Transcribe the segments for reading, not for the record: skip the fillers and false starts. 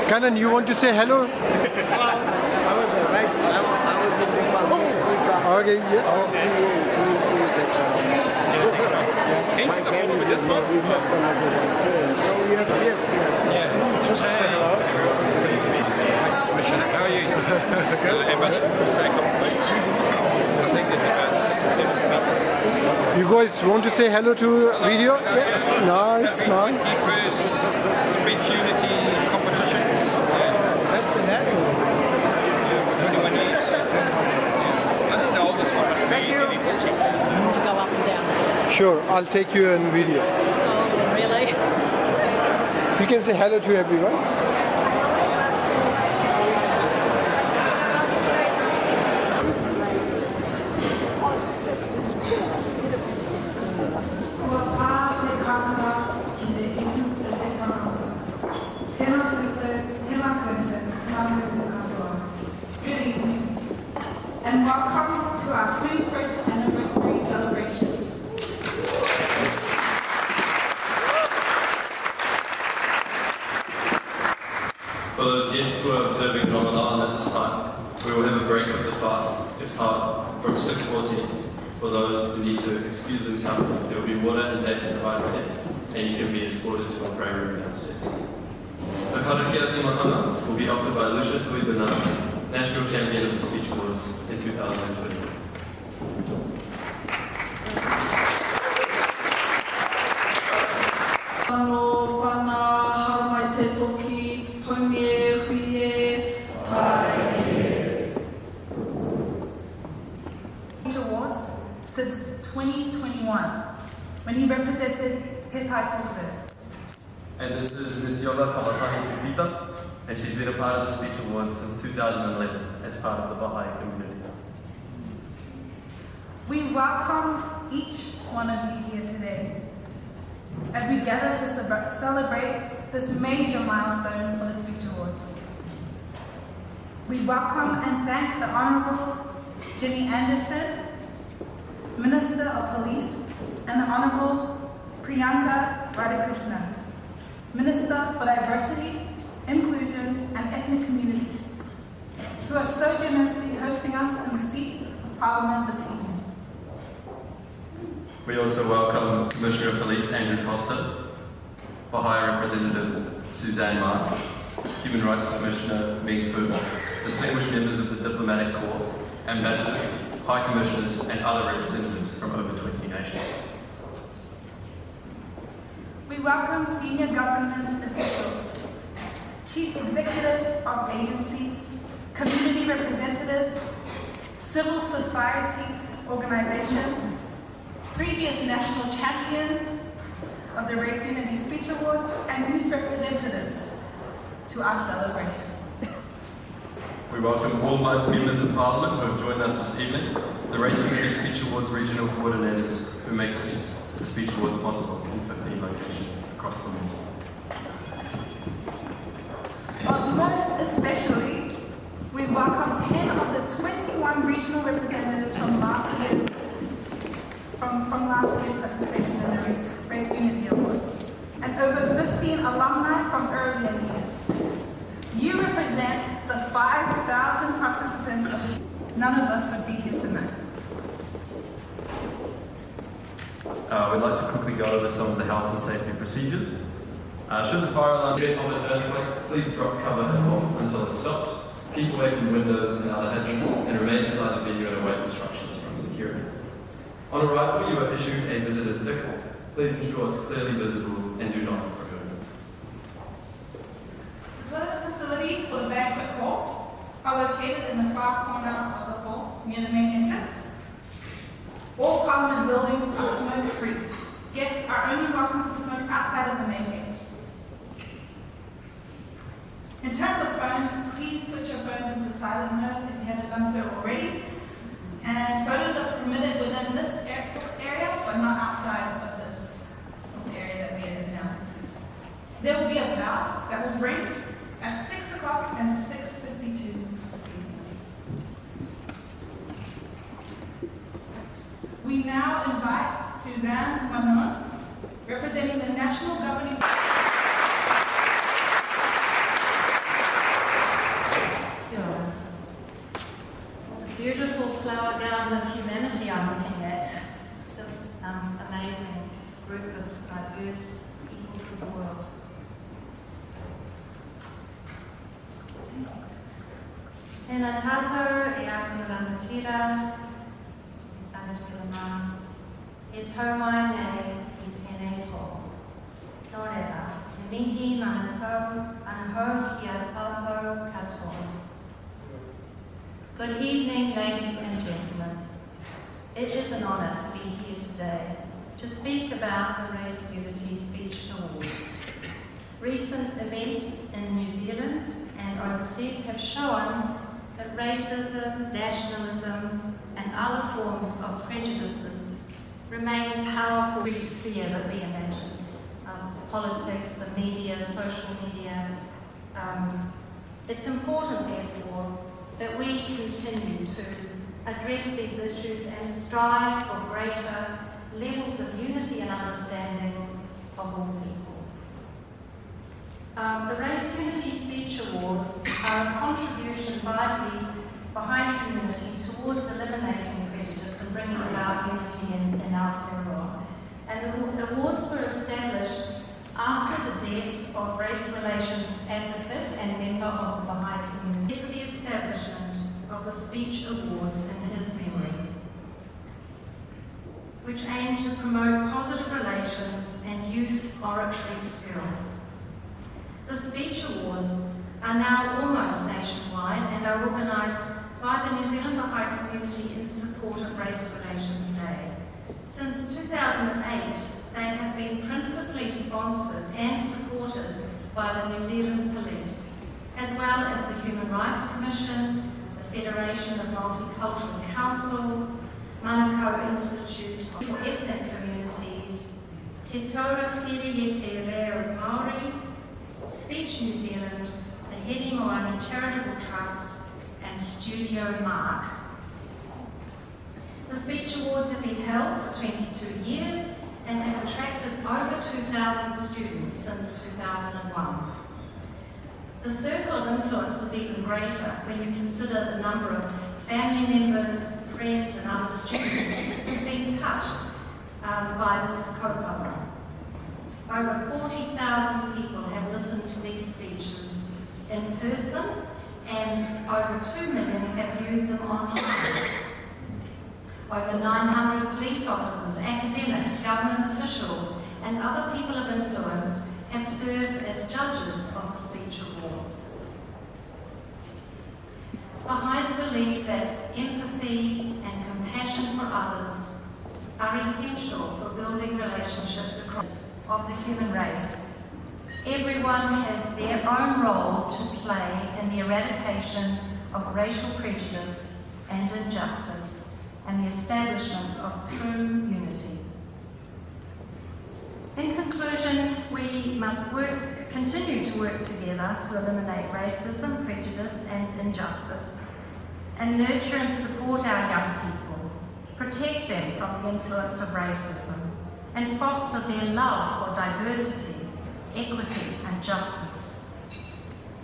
Kanan, you want to say hello? Hello. I was in Nepal. Okay, yeah. My family is here. We met them over there. Oh, yes. Just say hello. Commissioner, how are you? Ambassador from say a couple of weeks. I think there's about 6 or 7 people. You guys want to say hello to video? Yeah. Nice. 21st Speech Unity competitions. That's an annual. 21 years. I think the oldest one must be maybe 40. To go up and down. Sure, I'll take you in video. Oh, really? You can say hello to everyone. Good evening, and welcome to our 21st anniversary celebrations. For those guests who are observing Ramadan at this time, we will have a break of the fast, if hard, from 6:14. For those who need to excuse themselves, there will be water and dates provided there, and you can be escorted to our prayer room downstairs. The Karakiati Mahana will be offered by Lucia Tui Bernard, National Champion of the Speech Awards in 2020. Speech Awards since 2021, when he represented Hetai Pukre. And this is Nisiola Kamatahi Fifita, and she's been a part of the Speech Awards since 2011 as part of the Baha'i community. We welcome each one of you here today as we gather to celebrate this major milestone for the Speech Awards. We welcome and thank the Honourable Jenny Anderson, Minister of Police, and the Honourable Priyanka Radhakrishnan, Minister for Diversity, Inclusion and Ethnic Communities, who are so generously hosting us in the seat of Parliament this evening. We also welcome Commissioner of Police Andrew Costa, Baha'i Representative Suzanne Ma, Human Rights Commissioner Ming Fu, distinguished members of the Diplomatic Corps, ambassadors, high commissioners and other representatives from over 20 nations. We welcome senior government officials, chief executive of agencies, community representatives, civil society organizations, previous national champions of the Race Unity Speech Awards, and youth representatives to our celebration. We welcome all my members of Parliament who have joined us this evening, the Race Unity Speech Awards regional coordinators who make the Speech Awards possible in 15 locations across the world. But most especially, we welcome 10 of the 21 regional representatives from last year's participation in the Race Unity Awards, and over 15 alumni from earlier years. You represent the 5,000 participants of this. None of us would be here tonight. We'd like to quickly go over some of the health and safety procedures. Should the fire alarm get of an earthquake, please drop cover and hold until it stops. Keep away from windows and other hazards, and remain inside the venue and await instructions from security. On arrival, you are issued a visitor's sticker. Please ensure it's clearly visible and do not remove it. The toilet facilities for the banquet hall are located in the far corner of the hall near the main entrance. All Parliament buildings are smoke-free. Guests are only welcome to smoke outside of the main gates. In terms of phones, please switch your phones into silent mode if you haven't done so already. And photos are permitted within this area, but not outside of this area that we are in now. There will be a bell that will ring at 6 o'clock and 6:52 this evening. We now invite Suzanne Manon, representing the National Governing Tēnā tātou e aku rangatira, rangatira mā. E tau mai nei I tēnei tō. Nō reira, te mihi mana tau, ana hau ki a tātou katoa. Good evening, ladies and gentlemen. It is an honour to be here today to speak about the Race Unity Speech Awards. Recent events in New Zealand and overseas have shown that racism, nationalism and other forms of prejudices remain powerful in every sphere that we imagine. Politics, the media, social media. It's important, therefore, that we continue to address these issues and strive for greater levels of unity and understanding of all people. The Race Unity Speech Awards are a contribution by the Baha'i community towards eliminating prejudice and bringing about unity in Aotearoa. And the awards were established after the death of race relations advocate and member of the Baha'i community, to the establishment of the Speech Awards in his memory, which aim to promote positive relations and youth oratory skills. The Speech Awards are now almost nationwide and are organised by the New Zealand Baha'i community in support of Race Relations Day. Since 2008, they have been principally sponsored and supported by the New Zealand Police, as well as the Human Rights Commission, the Federation of Multicultural Councils, Manukau Institute for Ethnic Communities, Te Taura Whiri e Te Reo Māori, Speech New Zealand, the Hedi Moana Charitable Trust, and Studio Mark. The Speech Awards have been held for 22 years and have attracted over 2,000 students since 2001. The circle of influence is even greater when you consider the number of family members, friends and other students who've been touched by this kaupapa. Over 40,000 people have listened to these speeches in person and over 2 million have viewed them online. Over 900 police officers, academics, government officials and other people of influence have served as judges of the Speech Awards. Baha'is believe that empathy and compassion for others are essential for building relationships across of the human race. Everyone has their own role to play in the eradication of racial prejudice and injustice and the establishment of true unity. In conclusion, we must continue to work together to eliminate racism, prejudice and injustice, and nurture and support our young people, protect them from the influence of racism, and foster their love for diversity, equity and justice.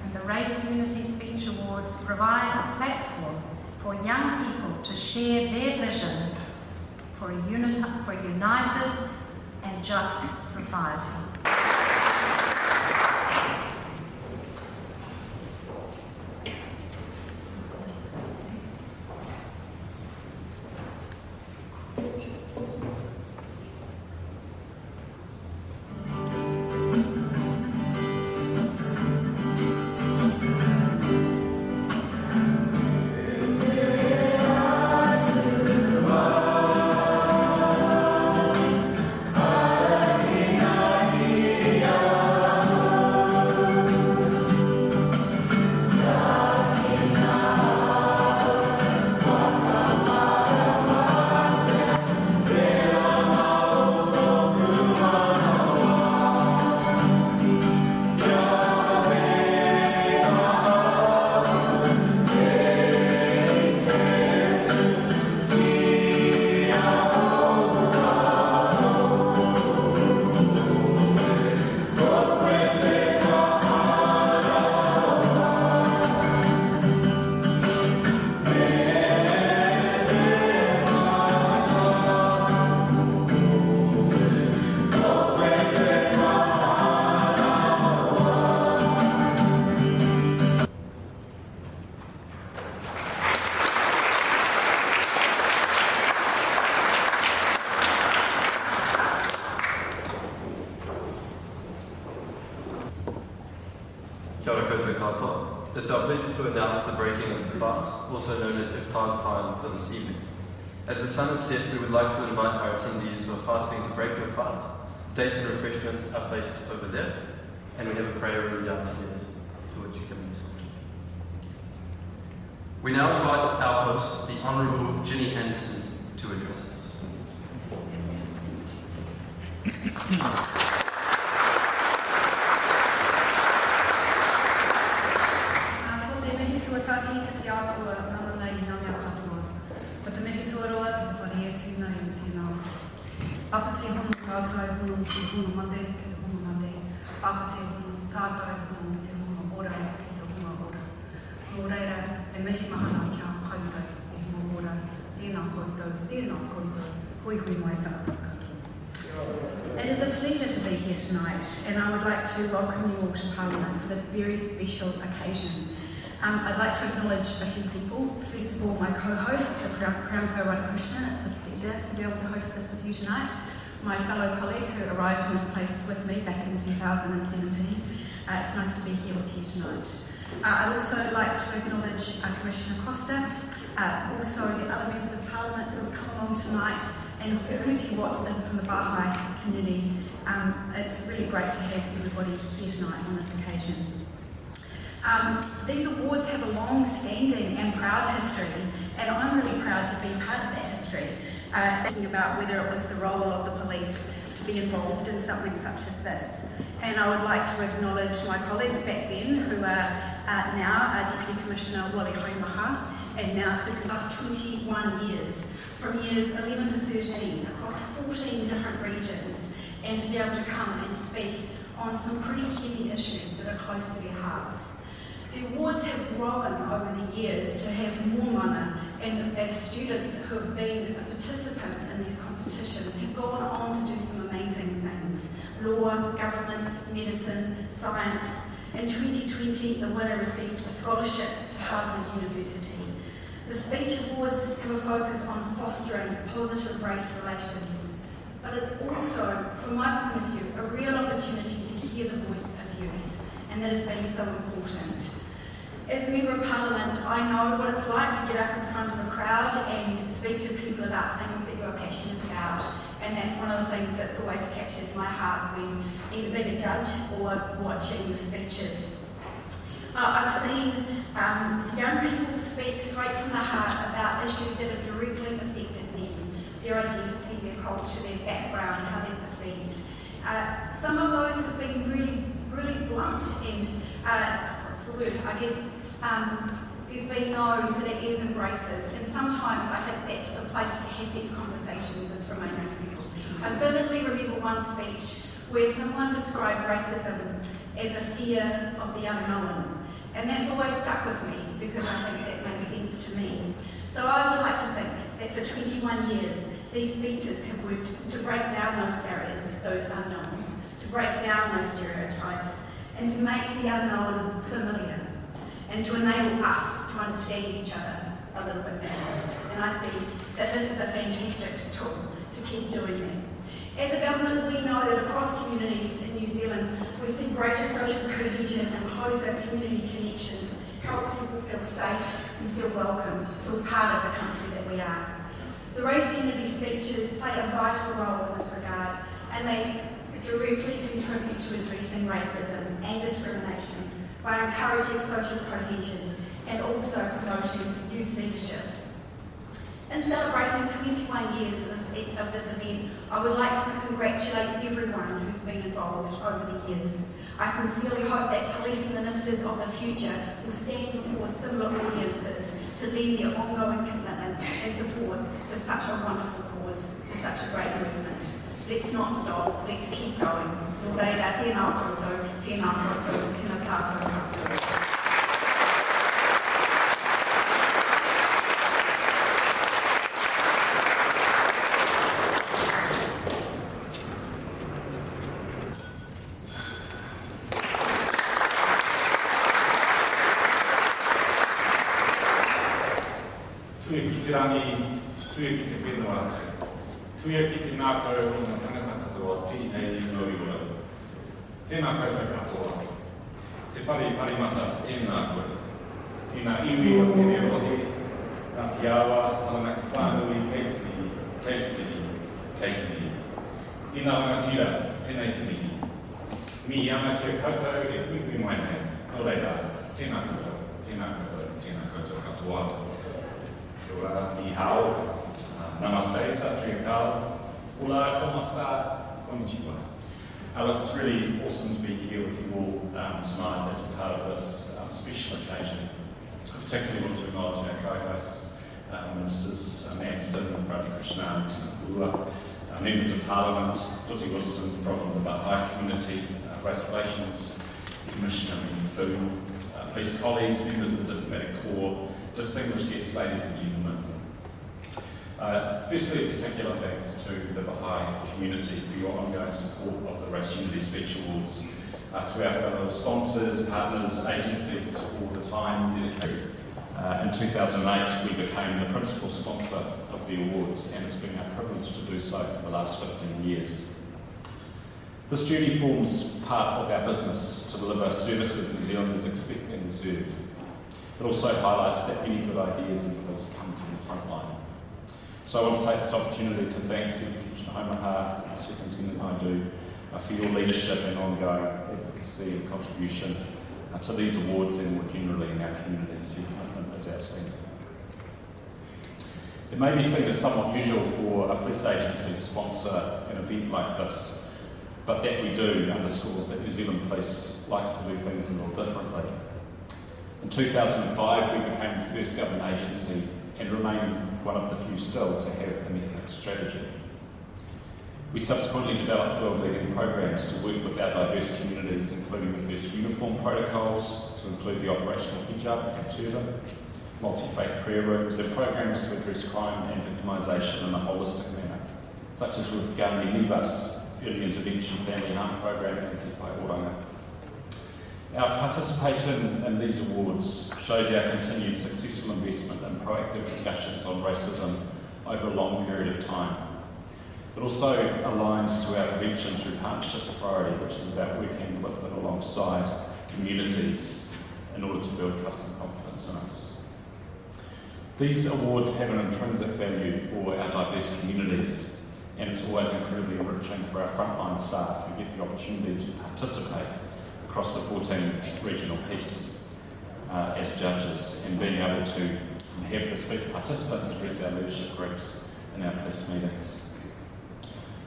And the Race Unity Speech Awards provide a platform for young people to share their vision for a united and just society. It's our pleasure to announce the breaking of the fast, also known as iftar time for this evening. As the sun has set, we would like to invite our attendees who are fasting to break your fast. Dates and refreshments are placed over there, and we have a prayer room downstairs to which you can listen. We now invite our host, the Honourable Ginny Anderson, to address us. Ko te mihi tuatahi ka te atua nana nei ngā mea katoa. Ko te mihi tuaroa ki te whare e tū nei i tēnā. Apa te hono tātai hono ki te hono mate ki te hono mate. Apa te hono tātai hono ki te hono ora ki te hono ora. Nō reira, e mihi mahana kia koutou te hono ora. Tēnā koutou, hui hui mai tātou katoa. It is a pleasure to be here tonight, and I would like to welcome you all to Parliament for this very special occasion. I'd like to acknowledge a few people. First of all, my co-host, the Crown Co-Writer Krishna. It's a pleasure to be able to host this with you tonight. My fellow colleague who arrived in this place with me back in 2017. It's nice to be here with you tonight. I'd also like to acknowledge Commissioner Costa, also the other members of Parliament who have come along tonight, and Huti Watson from the Baha'i community. It's really great to have everybody here tonight on this occasion. These awards have a long-standing and proud history, and I'm really proud to be part of that history, thinking about whether it was the role of the police to be involved in something such as this. And I would like to acknowledge my colleagues back then, who are now Deputy Commissioner Wally Hoimaha, and now for the last 21 years, from years 11 to 13, across 14 different regions, and to be able to come and speak on some pretty heavy issues that are close to their hearts. The awards have grown over the years to have more mana, and as students who have been a participant in these competitions have gone on to do some amazing things. Law, government, medicine, science. In 2020, the winner received a scholarship to Harvard University. The Speech Awards have a focus on fostering positive race relations, but it's also, from my point of view, a real opportunity to hear the voice of youth, and that has been so important. As a Member of Parliament, I know what it's like to get up in front of a crowd and speak to people about things that you're passionate about, and that's one of the things that's always captured my heart when either being a judge or watching the speeches. I've seen young people speak straight from the heart about issues that have directly affected them, their identity, their culture, their background, how they're perceived. Some of those have been really blunt and, what's the word, I guess, there's been no's and ears and braces, and sometimes I think that's the place to have these conversations is from young people. I vividly remember one speech where someone described racism as a fear of the unknown. And that's always stuck with me because I think that makes sense to me. So I would like to think that for 21 years, these speeches have worked to break down those barriers, those unknowns, to break down those stereotypes, and to make the unknown familiar, and to enable us to understand each other a little bit better. And I see that this is a fantastic tool to keep doing that. As a government, we know that across communities in New Zealand, we've seen greater social cohesion and closer community connections help people feel safe and feel welcome, feel part of the country that we are. The Race Unity speeches play a vital role in this regard, and they directly contribute to addressing racism and discrimination by encouraging social cohesion and also promoting youth leadership. In celebrating 21 years of this event, I would like to congratulate everyone who's been involved over the years. I sincerely hope that police ministers of the future will stand before similar audiences to lend their ongoing commitment and support to such a wonderful cause, to such a great movement. Let's not stop, let's keep going. Nō reira, tēnā koutou, tēnā koutou, tēnā tātou koutou. Tuia ki te rangi, tuia ki te whenua kai. Tuia ki te ngākau o ngā tangata katoa, tēnei nori ora. Tēnā koutou katoa. Te whare parimata, tēnā koe. I ngā iwi o tēne rohe, ngā te awa, talanaki whānui, keitini. I ngā rangatira, whenei tini. Mi ianga kia koutou e hui mai nei, no reira, tēnā koutou katoa. Kia ora, ni hao, namaste, Satria Kala, hola, como está, konnichiwa. Look, it's really awesome to be here with you all tonight as part of this special occasion. I particularly want to acknowledge our co-hosts, Ministers Anderson, Radhikrishnan, Tinapulua, Members of Parliament, Luti Wilson from the Baha'i community, Race Relations Commissioner Fu, police colleagues, members of the Diplomatic Corps, distinguished guests, ladies and gentlemen. Firstly, particular thanks to the Baha'i community for your ongoing support of the Race Unity Speech Awards, to our fellow sponsors, partners, agencies for the time dedicated. In 2008, we became the principal sponsor of the awards, and it's been our privilege to do so for the last 15 years. This journey forms part of our business to deliver services New Zealanders expect and deserve. It also highlights that many good ideas and policy come from the front line. So I want to take this opportunity to thank Deputy Commissioner Omaha and Superintendent Naidu for your leadership and ongoing advocacy and contribution to these awards and more generally in our communities. Your commitment is outstanding. It may be seen as somewhat usual for a police agency to sponsor an event like this, but that we do underscores that New Zealand Police likes to do things a little differently. In 2005, we became the first government agency and remain one of the few still to have an ethnic strategy. We subsequently developed world-leading programs to work with our diverse communities, including the first uniform protocols to include the operational hijab and turban, multi-faith prayer rooms, and programs to address crime and victimisation in a holistic manner, such as with Gandhi Nivas, early intervention family harm program, and Te Pai Oranga. Our participation in these awards shows our continued successful investment in proactive discussions on racism over a long period of time. It also aligns to our prevention through partnerships priority, which is about working with and alongside communities in order to build trust and confidence in us. These awards have an intrinsic value for our diverse communities, and it's always incredibly enriching for our frontline staff who get the opportunity to participate across the 14 regional peaks as judges, and being able to have the speech participants address our leadership groups in our police meetings.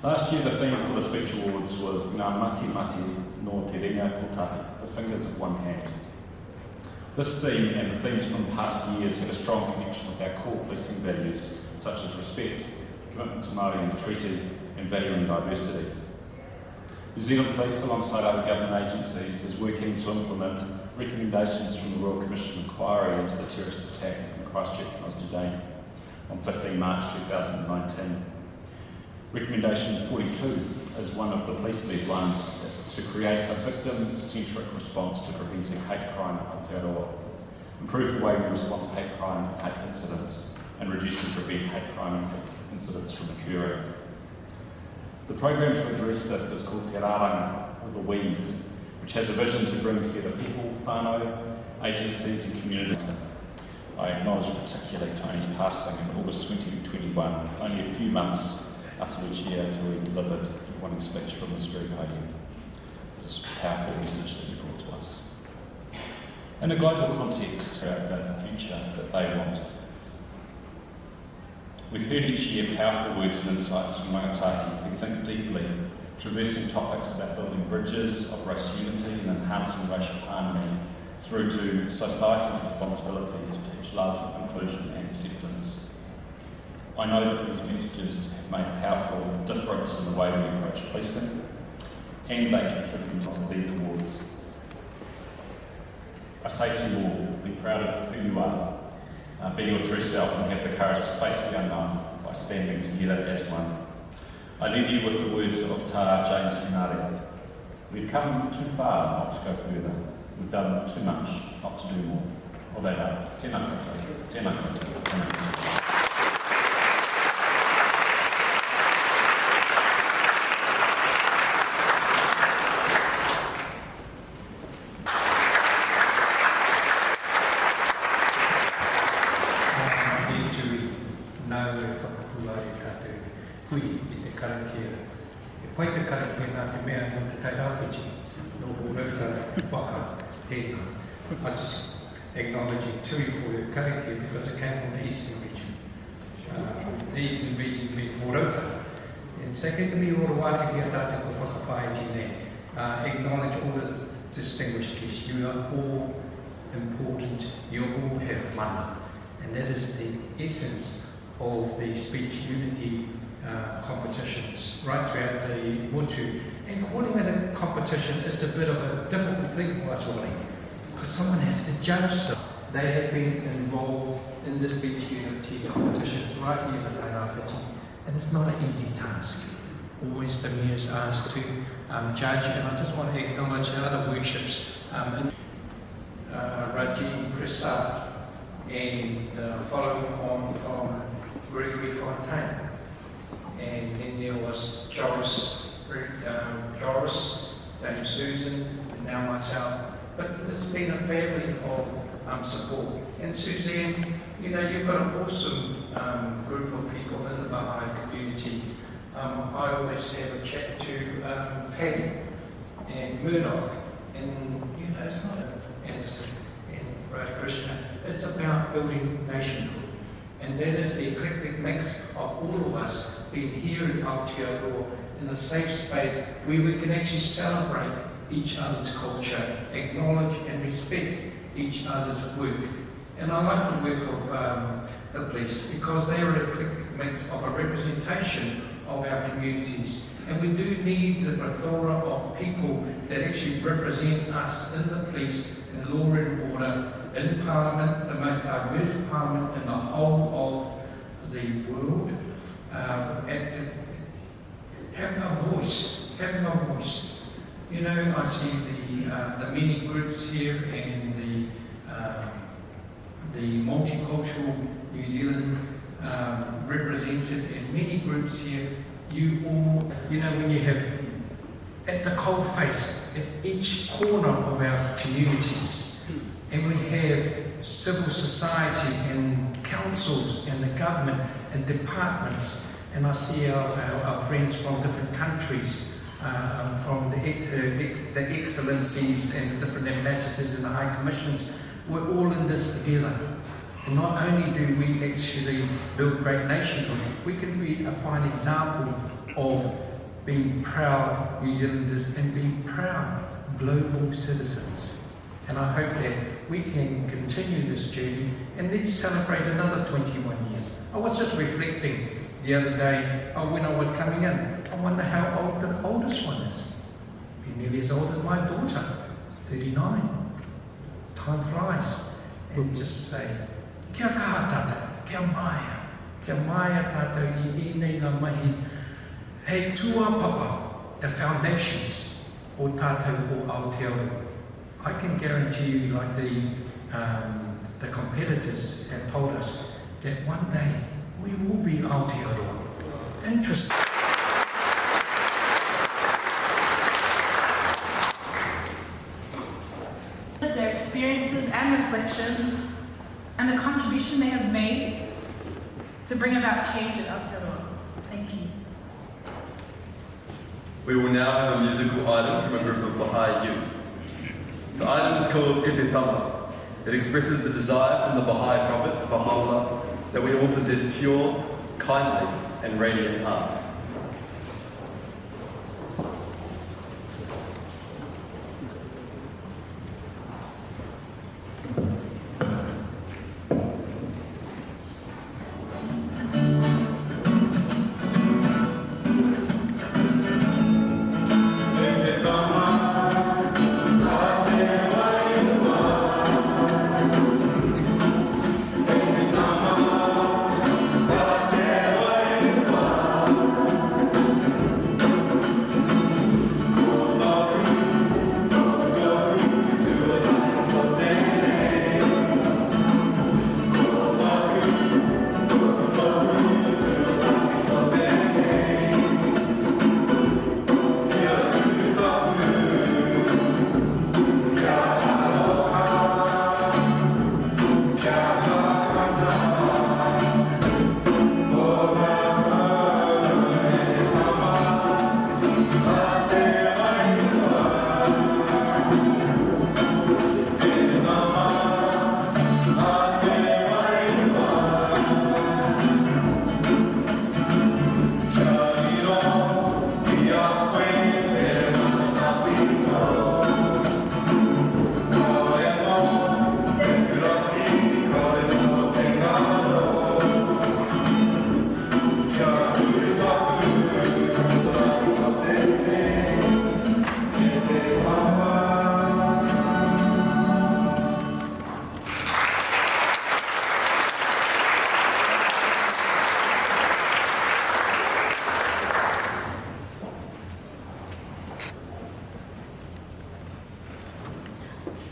Last year, the theme for the speech awards was Ngā Mati Mati no Te Ringa Kotahi, the fingers of one hand. This theme and the themes from past years have a strong connection with our core policing values, such as respect, commitment to Māori and the treaty, and valuing diversity. New Zealand Police, alongside other government agencies, is working to implement recommendations from the Royal Commission inquiry into the terrorist attack in Christchurch, Musdadane, on 15 March 2019. Recommendation 42 is one of the police-led ones to create a victim-centric response to preventing hate crime in Aotearoa, improve the way we respond to hate crime and hate incidents, and reduce and prevent hate crime and hate incidents from occurring. The programme to address this is called Te Rāranga, or the Weave, which has a vision to bring together people, whānau, agencies and community. I acknowledge particularly Tony's passing in August 2021, only a few months after the chair till he delivered a warning speech from this very podium. This powerful message that he brought to us. In a global context, about the future that they want. We've heard each year powerful words and insights from Wangatahi who think deeply, traversing topics about building bridges of race unity and enhancing racial harmony through to society's responsibilities to teach love, inclusion and acceptance. I know that these messages have made a powerful difference in the way we approach policing, and they contribute to these awards. I say to you all, be proud of who you are. Be your true self and have the courage to face the unknown by standing together as one. I leave you with the words of Ta James Hinare. We've come too far not to go further. We've done too much not to do more. Oreira, tēnā koutou, tēnā koutou, tēnā koutou. karakia. E pai te karakia nā te mea no te tai awhiti, no RUSA waka tēnā. I just acknowledging Tui for your karakia because it came from the Eastern region. The Eastern region being Moroka. And secondly, o wāti ki a tātou ko whakawhaiti nei. Acknowledge all the distinguished guests. You are all important. You all have mana. And that is the essence of the speech unity competitions right throughout the Motu. And calling it a competition is a bit of a difficult thing for us, really, because someone has to judge them. They have been involved in the speech unity competition right here in the Tairāwhiti, and it's not an easy task. Always the mayor is asked to judge, and I just want to acknowledge the other worships. Raji Prasad, and following on from Gregory Fontaine. And then there was Joris, Dame Susan, and now myself. But there's been a family of support. And Suzanne, you know, you've got an awesome group of people in the Baha'i community. I always have a chat to Paddy and Murdoch, and you know, it's not Anderson and Krishna, it's about building nationhood. And that is the eclectic mix of all of us being here in Aotearoa in a safe space where we can actually celebrate each other's culture, acknowledge and respect each other's work. And I like the work of the police because they are an eclectic mix of a representation of our communities. And we do need the plethora of people that actually represent us in the police, in law and order, in Parliament, the most diverse Parliament in the whole of the world. Having a voice. You know, I see the many groups here and the multicultural New Zealand represented, and many groups here. You all, you know, when you have at the coal face at each corner of our communities, and we have civil society and councils and the government and departments, and I see our friends from different countries, from the excellencies and the different ambassadors and the high commissions. We're all in this together. And not only do we actually build great nationhood, we can be a fine example of being proud New Zealanders and being proud global citizens. And I hope that we can continue this journey and let's celebrate another 21 years. I was just reflecting the other day when I was coming in. I wonder how old the oldest one is. Be nearly as old as my daughter, 39. Time flies. And just say, kia kaha tata, kia maia tata I nei la mahi. Hei tua papa, the foundations o tātou o Aotearoa. I can guarantee you, like the competitors have told us, that one day we will be Aotearoa. Interesting. Their experiences and reflections, and the contribution they have made to bring about change in Aotearoa. Thank you. We will now have a musical item from a group of Baha'i youth. The item is called Epitama. It expresses the desire from the Baha'i prophet, Baha'u'llah, that we all possess pure, kindly, and radiant hearts.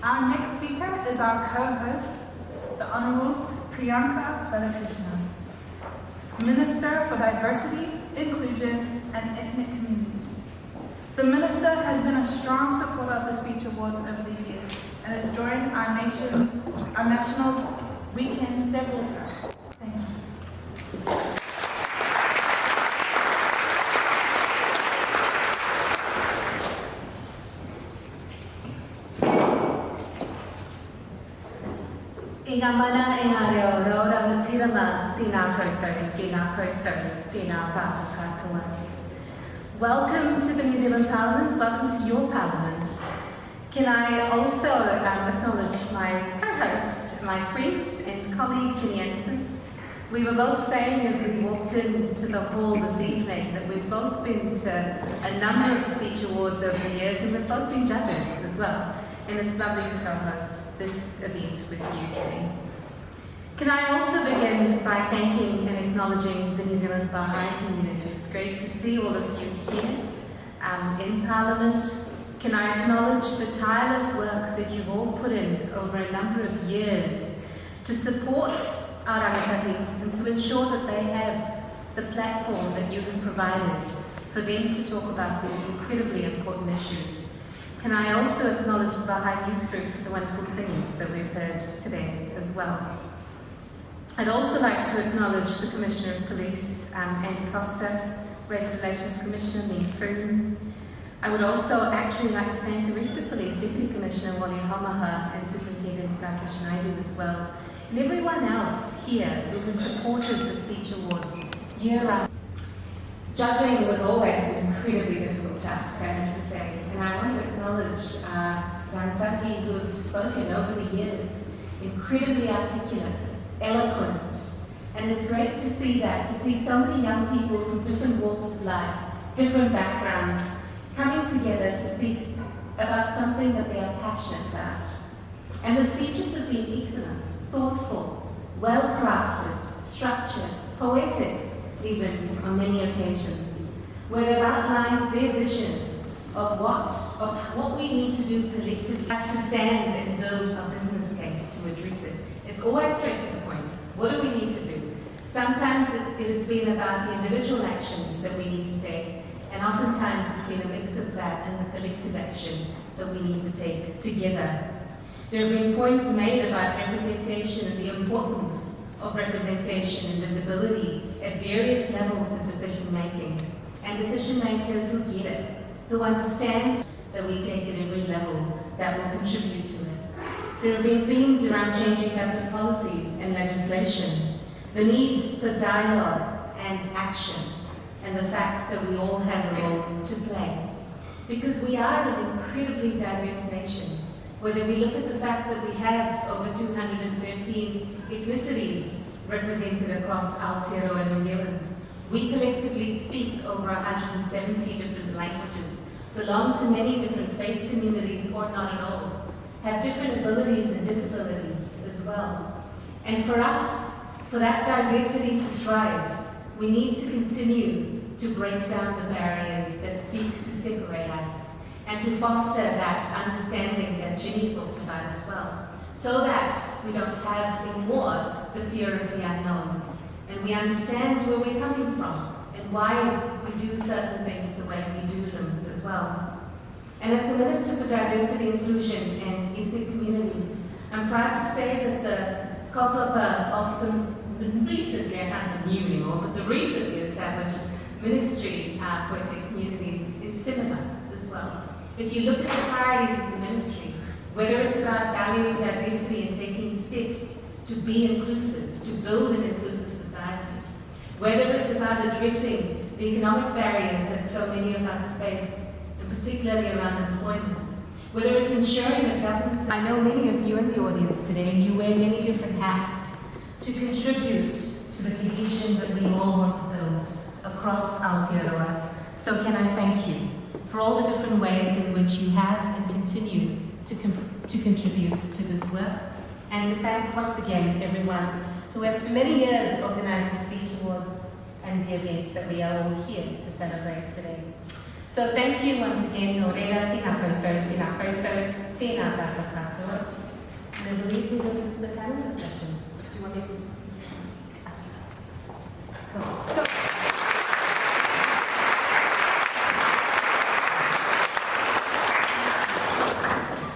Our next speaker is our co-host, the Honourable Priyanka Balakrishna, Minister for Diversity, Inclusion and Ethnic Communities. The Minister has been a strong supporter of the Speech Awards over the years and has joined our national's weekend several times. Thank you. Inga mana inga reo rora tirama tina pata katoa. Welcome to the New Zealand Parliament, welcome to your Parliament. Can I also acknowledge my co-host, my friend and colleague, Jenny Anderson. We were both saying as we walked into the hall this evening that we've both been to a number of speech awards over the years and we've both been judges as well. And it's lovely to co-host this event with you, Jenny. Can I also begin by thanking and acknowledging the New Zealand Baha'i community. It's great to see all of you here in Parliament. Can I acknowledge the tireless work that you've all put in over a number of years to support our rangatahi and to ensure that they have the platform that you have provided for them to talk about these incredibly important issues. Can I also acknowledge the Baha'i Youth Group for the wonderful singing that we've heard today as well. I'd also like to acknowledge the Commissioner of Police, Andy Costa, Race Relations Commissioner, Lee Froome. I would also actually like to thank the rest of Police, Deputy Commissioner Wally Homaha and Superintendent Rakesh Naidu as well, and everyone else here who has supported the Speech Awards year round. Judging was always an incredibly difficult task, I have to say, and I want to acknowledge rangatahi who have spoken over the years, incredibly articulate, eloquent, and it's great to see that, to see so many young people from different walks of life, different backgrounds, coming together to speak about something that they are passionate about. And the speeches have been excellent, thoughtful, well-crafted, structured, poetic, even on many occasions, where they've outlined their vision of what we need to do collectively. We have to stand and build a business case to address it. It's always straight to the point. What do we need to do? Sometimes it has been about the individual actions that we need to take, and oftentimes it's been a mix of that and the collective action that we need to take together. There have been points made about representation and the importance of representation and visibility at various levels of decision making, and decision makers who get it, who understand that we take at every level that will contribute to it. There have been themes around changing government policies and legislation, the need for dialogue and action, and the fact that we all have a role to play. Because we are an incredibly diverse nation, whether we look at the fact that we have over 213 ethnicities represented across Aotearoa New Zealand. We collectively speak over 170 different languages, belong to many different faith communities or not at all, have different abilities and disabilities as well. And for us, for that diversity to thrive, we need to continue to break down the barriers that seek to separate us and to foster that understanding that Jenny talked about as well, so that we don't have anymore the fear of the unknown, and we understand where we're coming from and why we do certain things the way we do them as well. And as the Minister for Diversity, Inclusion and Ethnic Communities, I'm proud to say that the kaupapa of the recently, I can't say new anymore, but the recently established Ministry for Ethnic Communities is similar as well. If you look at the priorities of the ministry, whether it's about valuing diversity and taking steps to be inclusive, to build an inclusive society, whether it's about addressing the economic barriers that so many of us face, and particularly around employment, whether it's ensuring that governments... I know many of you in the audience today, and you wear many different hats to contribute to the cohesion that we all want to build across Aotearoa. So can I thank you for all the different ways in which you have and continue to contribute to this work, and to thank once again everyone who has for many years organised the Speech Awards and the event that we are all here to celebrate today. So thank you once again, Norela, tina koutou, tēnā tātou katoa. And I believe we move into the panel discussion. Do you want me to just... Go.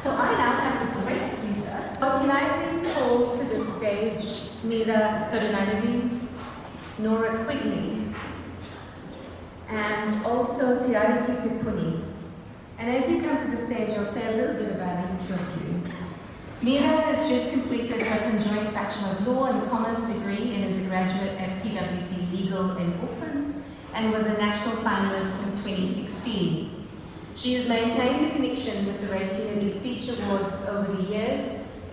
So I now have the great pleasure. But can I please call to the stage Mira Coronary, Nora Quigley, and also Tiariki Te Puni. And as you come to the stage, I'll say a little bit about each of you. Mira has just completed her conjoint Bachelor of Law and Commerce degree and is a graduate at PwC Legal in Auckland and was a national finalist in 2016. She has maintained a connection with the Race Unity Speech Awards over the years,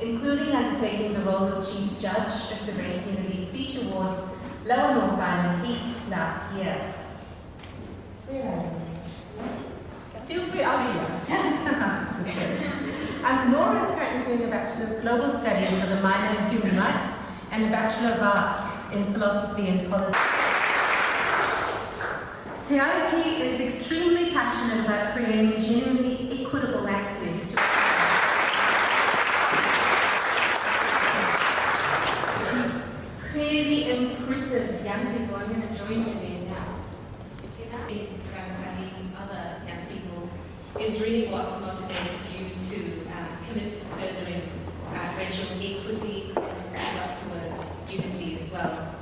including undertaking the role of Chief Judge of the Race Unity Speech Awards Lower North Island Heats last year. Where are you? Feel free, I'll be here. And Nora is currently doing a Bachelor of Global Studies with a minor in Human Rights and a Bachelor of Arts in Philosophy and Politics. Tiariki is extremely passionate about creating genuinely equitable access to really impressive young people. I'm going to join you there now. Other young people is really what motivated you to commit to furthering racial equity and to work towards unity as well.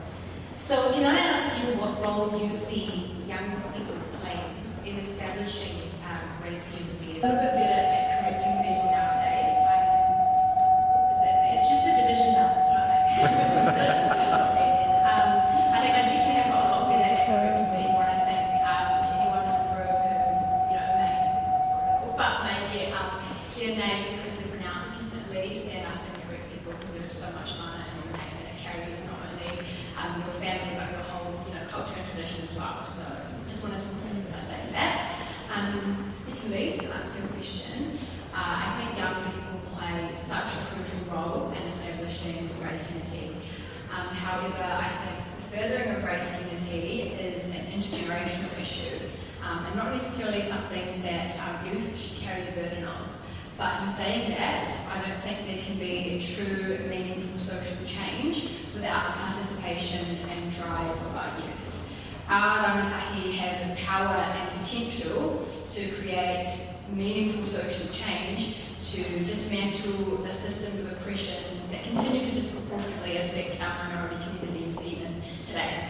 So can I ask you what role you see young people playing in establishing race unity? A little bit better at correcting people nowadays. It's just the division belts, I think I definitely have got a lot better at correcting people. I think to anyone in the room who may get their name incorrectly pronounced, definitely stand up and correct people because there is so much mana in your name and it carries not only your family but your whole culture and tradition as well. So just wanted to preface it by saying that. Secondly, to answer your question, I think young people play such a crucial role in establishing race unity. However, I think the furthering of race unity is an intergenerational issue and not necessarily something that our youth should carry the burden of. But in saying that, I don't think there can be true, meaningful social change without the participation and drive of our youth. Our rangatahi have the power and potential to create meaningful social change, to dismantle the systems of oppression that continue to disproportionately affect our minority communities even today.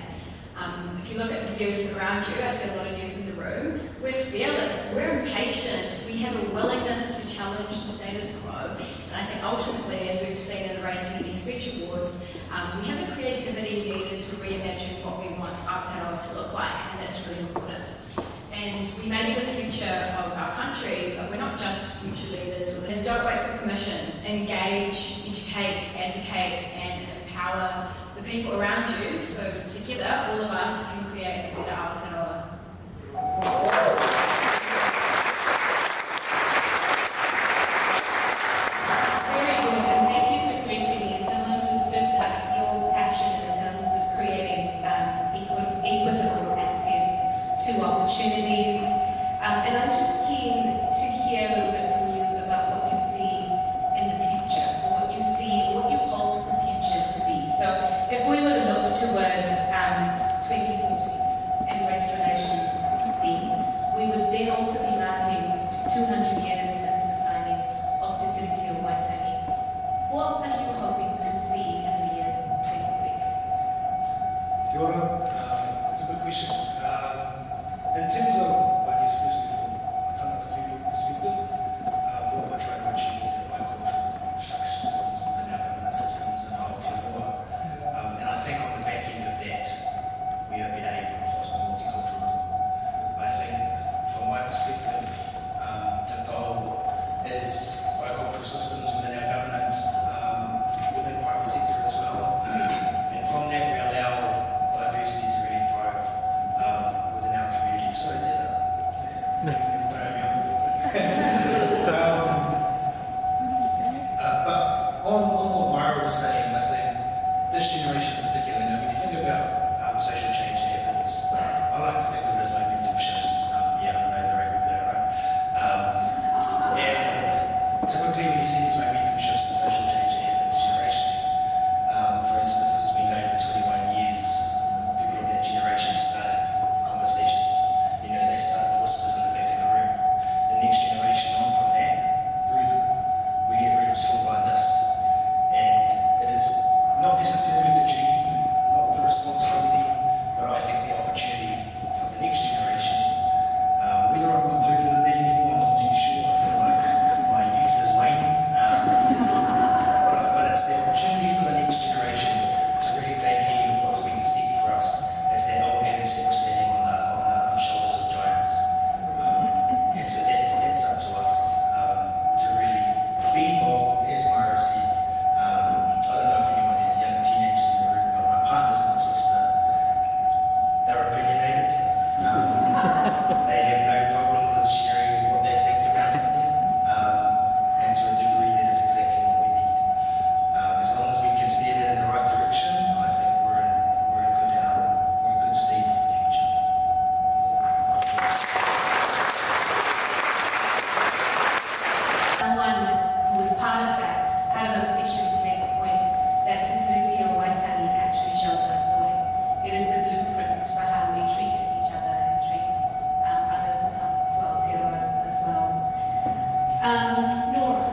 If you look at the youth around you, I see a lot of youth in the room, we're fearless, we're impatient, we have a willingness to challenge the status quo, and I think ultimately, as we've seen in the Race Unity Speech Awards, we have a creativity needed to reimagine what we want Aotearoa to look like, and that's really important. And we may be the future of our country, but we're not just future leaders. Don't wait for permission. Engage, educate, advocate, and empower the people around you, so together all of us can create a better Aotearoa. Very good, and thank you for correcting me. Someone who's first at your passion in terms of creating equitable access to opportunities. And I'm just keen to hear a little bit from you about what you see in the future, or what you hold the future to be. So if we were to look towards 2040 and race relations then, we would then also be marking 200 years since the signing of Te Tiriti o Waitangi. What are you hoping to see in the year 2040? Kia ora. That's a good question. In terms of, I guess, firstly from a tangata whiu perspective, what we're trying to achieve is that bicultural structure systems and our governance systems in Aotearoa. And I think on the back end of that, we have been able to foster multiculturalism. I think, from my perspective, the goal is bicultural systems within our governance, within private sector as well. And from that, we allow diversity to really thrive within our community. So, let's throw me off a little bit. But on what Myra was saying, I think this generation in particular, when you think about social change that happens, I like to think of it as momentum shifts. I know they're Nora,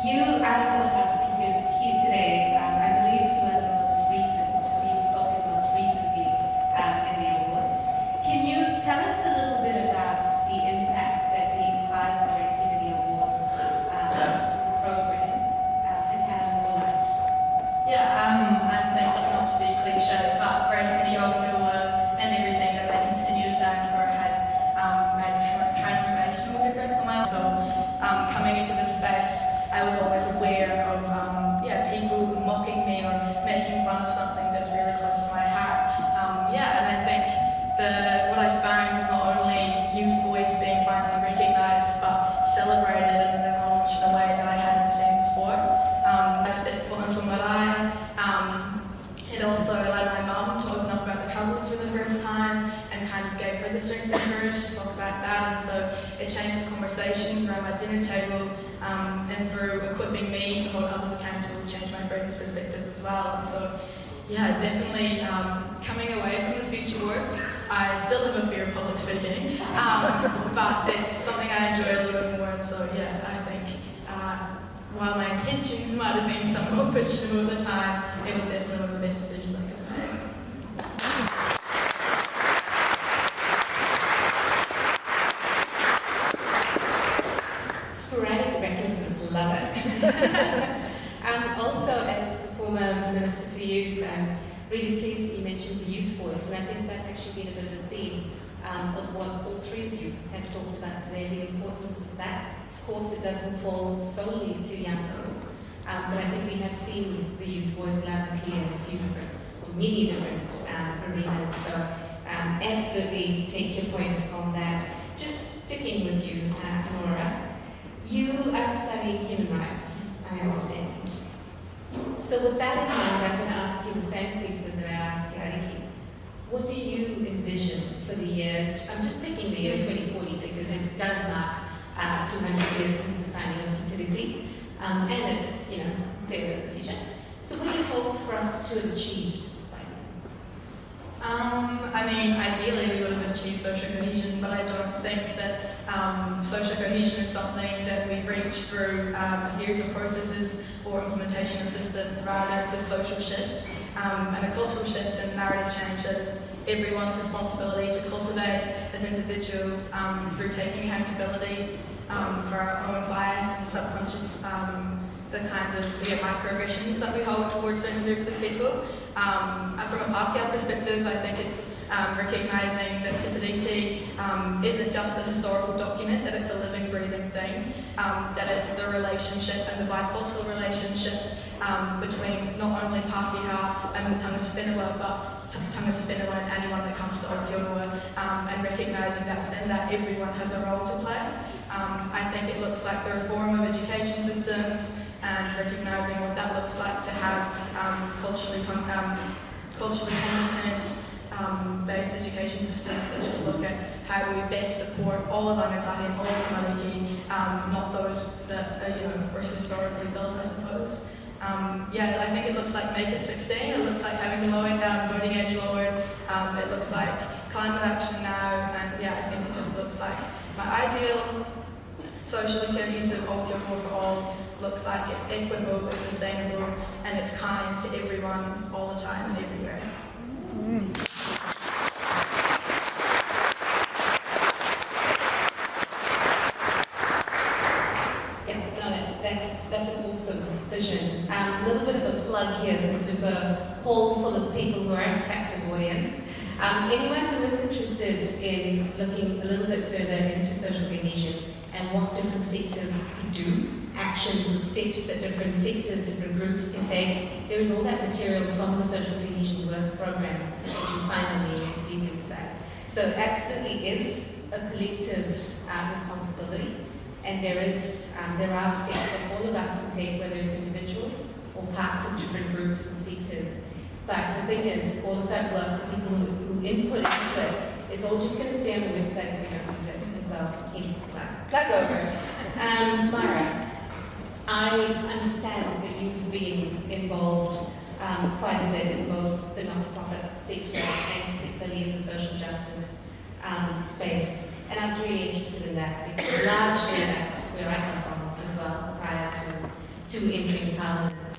you out of all of our speakers here today, I believe you are the most recent, or you've spoken most recently in the awards. Can you tell us a little bit about the impact that being part of the Race Unity Awards program has had on your life? Yeah, I think, not to be cliche, but Race Unity Aotearoa and everything that they continue to stand for had made a transformational difference in my life. So coming into this space, I was always aware of people mocking me or making fun of something that's really close to my heart. And I think what I found was not only youth voice being finally recognised, but celebrated and acknowledged in a way that I hadn't seen before. I stepped foot into marae. It also allowed my mum to open up about the troubles for the first time and kind of gave her the strength and courage to talk about that. And so it changed the conversations around my dinner table, and through equipping me to hold others accountable, change my friends' perspectives as well. And so, yeah, definitely coming away from the speech awards, I still have a fear of public speaking, but it's something I enjoy a little bit more. And so, yeah, I think while my intentions might have been somewhat questionable at the time, it was definitely one of the best decisions I could have made. Sporadic references, love it. Also, as the former Minister for Youth, I'm really pleased that you mentioned the youth voice, and I think that's actually been a bit of a theme of what all three of you have talked about today, the importance of that. Of course, it doesn't fall solely to young people, but I think we have seen the youth voice loud and clear in a few different, or many different arenas. So absolutely take your point on that. Just sticking with you, Nora, you are studying human rights, I understand. So with that in mind, I'm going to ask you the same question that I asked Tiariki. What do you envision for the year, I'm just picking the year 2040 because it does mark 200 years since the signing of Te Tiriti, and it's, very in the future. So what do you hope for us to have achieved by then? Ideally we would have achieved social cohesion, but I don't think that social cohesion is something that we reach through a series of processes or implementation of systems. Rather, it's a social shift and a cultural shift and narrative change that is everyone's responsibility to cultivate as individuals through taking accountability for our own bias and subconscious the kind of microaggressions that we hold towards certain groups of people. From a Pākehā perspective, I think it's recognising that Te Tiriti isn't just a historical document, that it's a living, breathing thing, that it's the relationship and the bicultural relationship between not only Pākehā and tangata whenua, but tangata whenua and anyone that comes to Aotearoa, and recognising that within that everyone has a role to play. I think it looks like the reform of education systems and recognising what that looks like to have culturally competent based education systems that just look at how do we best support all of Angatahi and all of Tamariki, not those that were historically built, I suppose. I think it looks like Make It 16, it looks like having the voting age lowered, it looks like climate action now, and I think it just looks like my ideal socially cohesive Aotearoa for all looks like it's equitable, it's sustainable, and it's kind to everyone all the time and everywhere. That's an awesome vision. A little bit of a plug here, since we've got a hall full of people who are in a captive audience. Anyone who is interested in looking a little bit further into social cohesion and what different sectors could do, actions or steps that different sectors, different groups can take, there is all that material from the Social Cohesion Work Programme that you find on the ESD website. So absolutely is a collective responsibility. And there are steps that all of us can take, whether it's individuals or parts of different groups and sectors. But the thing is, all of that work, the people who input into it, it's all just going to stay on the website if we don't use it as well. Hence the plug over. Myra, I understand that you've been involved quite a bit in both the not-for-profit sector and particularly in the social justice space. And I was really interested in that because largely that's where I come from as well, prior to entering Parliament.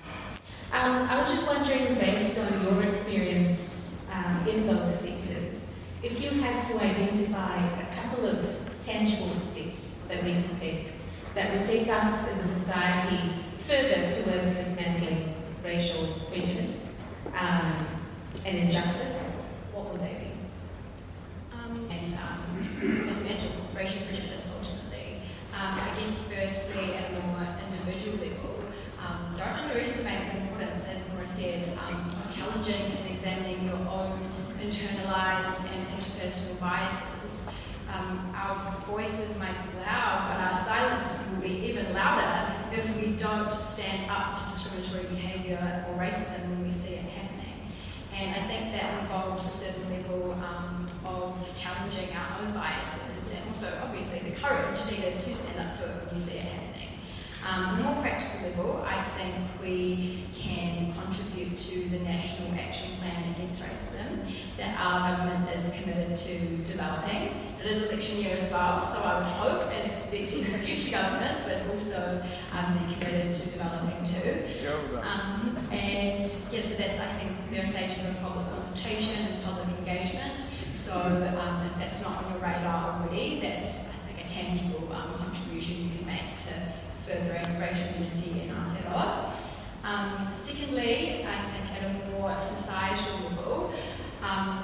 I was just wondering, based on your experience in those sectors, if you had to identify a couple of tangible steps that we can take that would take us as a society further towards dismantling racial prejudice and injustice, what would they be? Dismantle racial prejudice ultimately. I guess firstly at a more individual level, don't underestimate the importance, as Maura said, of challenging and examining your own internalized and interpersonal biases. Our voices might be loud, but our silence will be even louder if we don't stand up to discriminatory behaviour or racism when we see it happening. And I think that involves a certain level of challenging our own biases and also obviously the courage needed to stand up to it when you see it happening. On a more practical level, I think we can contribute to the National Action Plan Against Racism that our government is committed to developing. It is election year as well, so I would hope and expect in the future government would also be committed to developing too. And yeah, so that's, I think, there are stages of public consultation and public engagement. So if that's not on your radar already, that's, I think, a tangible contribution you can make to furthering racial unity in Aotearoa. Secondly, I think at a more societal level, I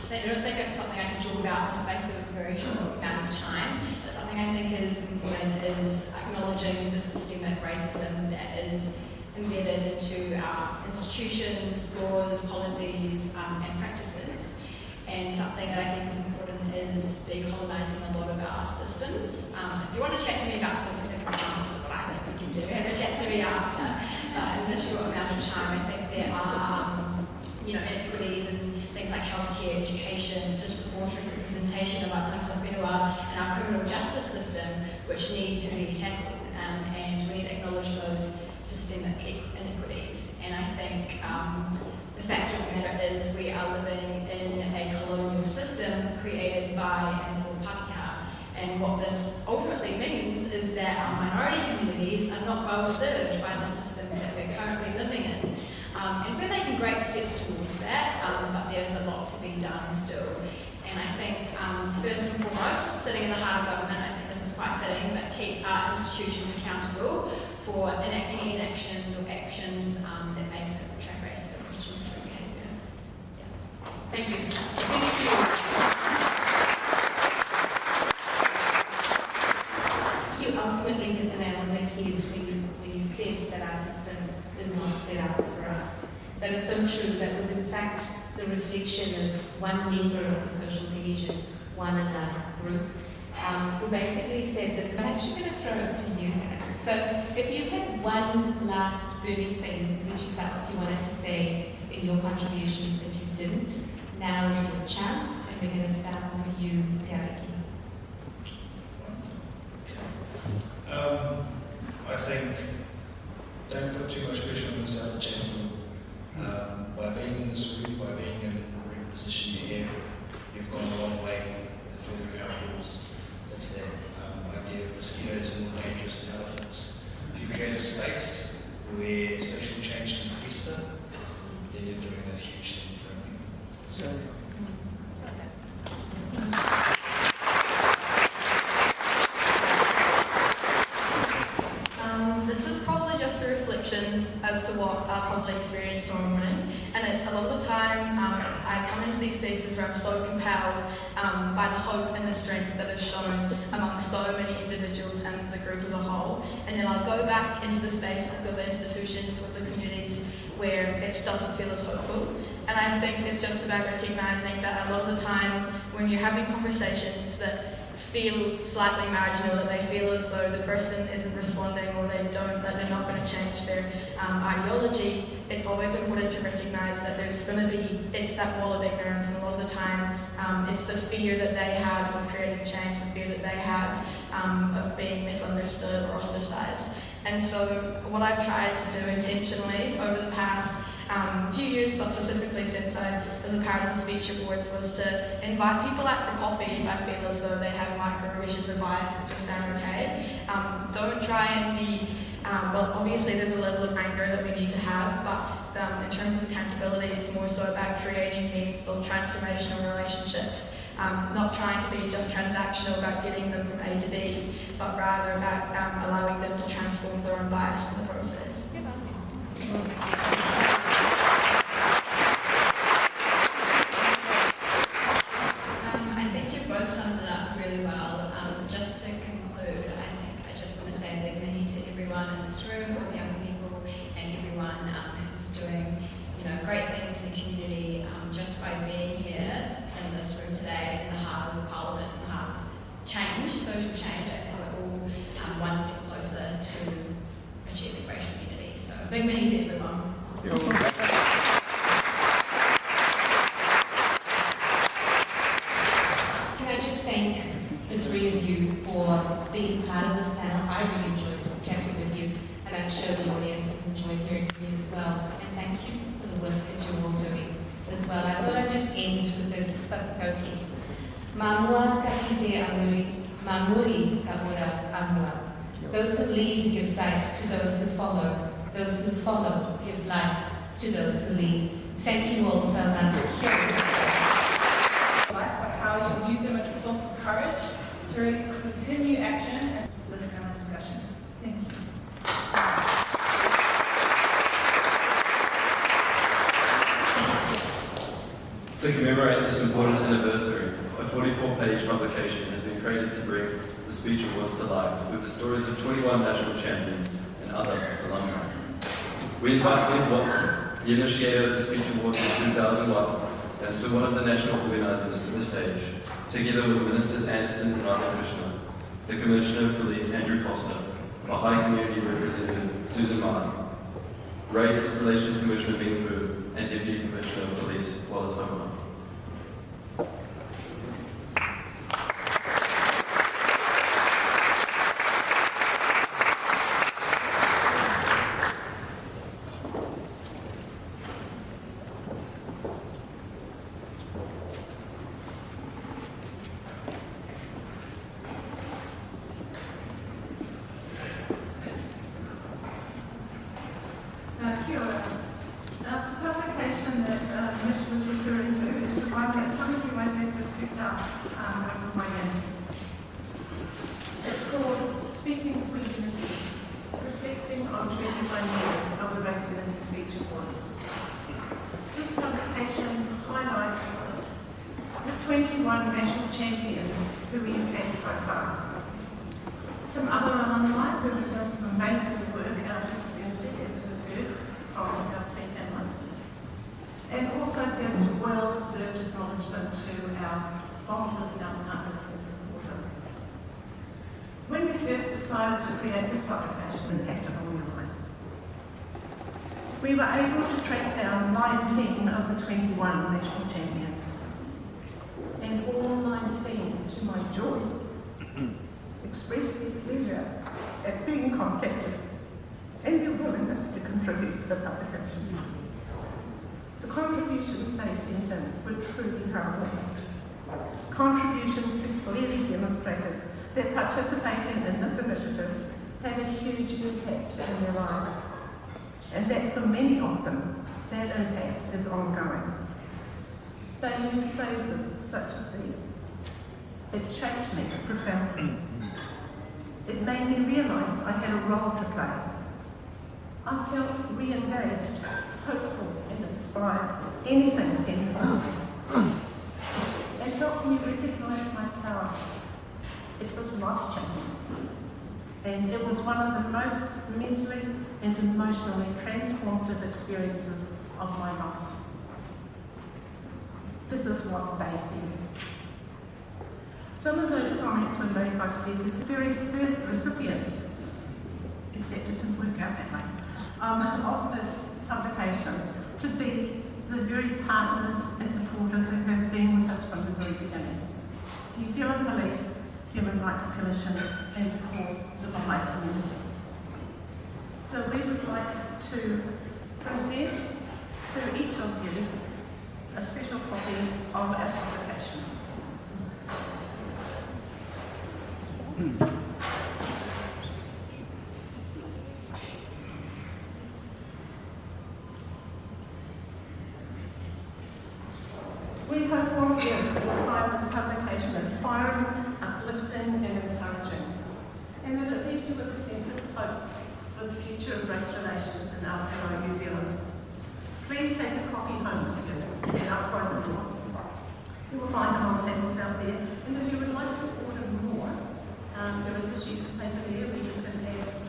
don't think it's something I can talk about in the space of a very short amount of time, but something I think is important is acknowledging the systemic racism that is embedded into our institutions, laws, policies, and practices. And something that I think is important is decolonising a lot of our systems. If you want to chat to me about specific examples of what I think we can do, have a chat to me after. In this short amount of time, I think there are inequities in things like healthcare, education, disproportionate representation of our tangas whenua and our criminal justice system, which need to be tackled. And we need to acknowledge those systemic inequities. And I think the fact of the matter is we are living in a colonial system created by and for Pākehā. And what this ultimately means is that our minority communities are not well served by the system that we're currently living in. And we're making great steps towards that, but there's a lot to be done still. And I think, first and foremost, sitting in the heart of government, I think this is quite fitting, but keep our institutions accountable for any inactions or actions that may perpetrate racism or discriminatory behaviour. Yeah. Thank you. Thank you. You ultimately hit the nail on the head when you said that our system is not set up for us. That is so true. That was in fact the reflection of one member of the social cohesion, one in a group, who basically said this. I'm actually going to throw it to you guys. So if you had one last burning thing that you felt you wanted to say in your contributions that you didn't, now is your chance, and we're going to start with you, Te Ariki. I think don't put too much pressure on yourself to change the world. By being in this room, by being in whatever position you're in, you've gone a long way in furthering our rules. It's that idea of mosquitoes are more dangerous than elephants. If you create a space where social change can fester, then you're doing a huge thing for people. So. This is probably just a reflection as to what I'll probably experience tomorrow morning. And it's a lot of the time I come into these spaces where I'm so compelled by the hope and the strength that is shown among so many individuals and the group as a whole. And then I'll go back into the spaces of the institutions, of the communities where it doesn't feel as hopeful. And I think it's just about recognising that a lot of the time when you're having conversations that feel slightly marginal, that they feel as though the person isn't responding or that they're not going to change their ideology, it's always important to recognise that there's going to be, it's that wall of ignorance, and a lot of the time it's the fear that they have of creating change, the fear that they have of being misunderstood or ostracised. And so what I've tried to do intentionally over the past a few years, but specifically since I was a part of the speech awards, was to invite people out for coffee if I feel as though they have microaggressions or bias that just aren't okay. Don't try and be, well, obviously there's a level of anger that we need to have, but in terms of accountability, it's more so about creating meaningful, transformational relationships. Not trying to be just transactional about getting them from A to B, but rather about allowing them to transform their own bias in the process. I think you've both summed it up really well. Just to conclude, I just want to say big mahi to everyone in this room, all the young people, and everyone who's doing great things in the community. Just by being here in this room today, in the heart of Parliament, in the heart of change, social change, I think we're all one step closer to achieving racial unity. So big mahi to everyone. Can I just thank the three of you for being part of this panel? I really enjoyed chatting with you, and I'm sure the audience has enjoyed hearing from you as well. And thank you for the work that you're all doing as well. I thought I'd just end with this whakatauki. Mamua ka kite amuri, mamuri ka ora amua. Those who lead give sight to those who follow. Those who follow give life to those who lead. Thank you all so much. How you use them as a source of courage to really continue action and this kind of discussion. Thank you. To commemorate this important anniversary, a 44-page publication has been created to bring the Speech Awards to life with the stories of 21 national champions and other alumni. We invite Liv Watson, the initiator of the Speech Awards in 2001, and still one of the national organisers, to the stage, together with Ministers Anderson and Rana Krishna, the Commissioner of Police Andrew Costa, our High Community Representative Susan Martin, Race Relations Commissioner Bing Fu, and Deputy Commissioner of Police Wallace Homer. Kia ora. The publication that Mish was referring to is the one that some of you might have picked up over my name. It's called Speaking for Unity, reflecting on 21 years of the Race Unity Speech Awards. This publication highlights the 21 national champions who we have had so far. Some other alumni who have done some amazing work out of the community, as we've heard from our three panelists. And also gives well-deserved acknowledgement to our sponsors, our partners and supporters. When we first decided to create this publication, impacted on your lives, we were able to track down 19 of the 21 national champions. And all 19, to my joy, expressed their pleasure at being contacted and their willingness to contribute to the publication. The contributions they sent in were truly humbling. Contributions that clearly demonstrated that participating in this initiative had a huge impact in their lives, and that for many of them, that impact is ongoing. They used phrases such as these. It shaped me profoundly. It made me realise I had a role to play. I felt re-engaged, hopeful and inspired. Anything centred on me. It helped me recognise my power. It was life-changing. And it was one of the most mentally and emotionally transformative experiences of my life. This is what they said. Some of those comments were made by speakers, the very first recipients, except it didn't work out that way, of this publication, to be the very partners and supporters who have been with us from the very beginning. New Zealand Police, Human Rights Commission, and of course the Baha'i community. So we would like to present To each of you, a special copy of our publication. We hope all of you will find this publication inspiring, uplifting and encouraging, and that it leaves you with a sense of hope for the future of race relations in Aotearoa, New Zealand. Please take a copy home with you. They're outside the door. You will find them on tables out there, and if you would like to order more, there is a sheet of paper there where you can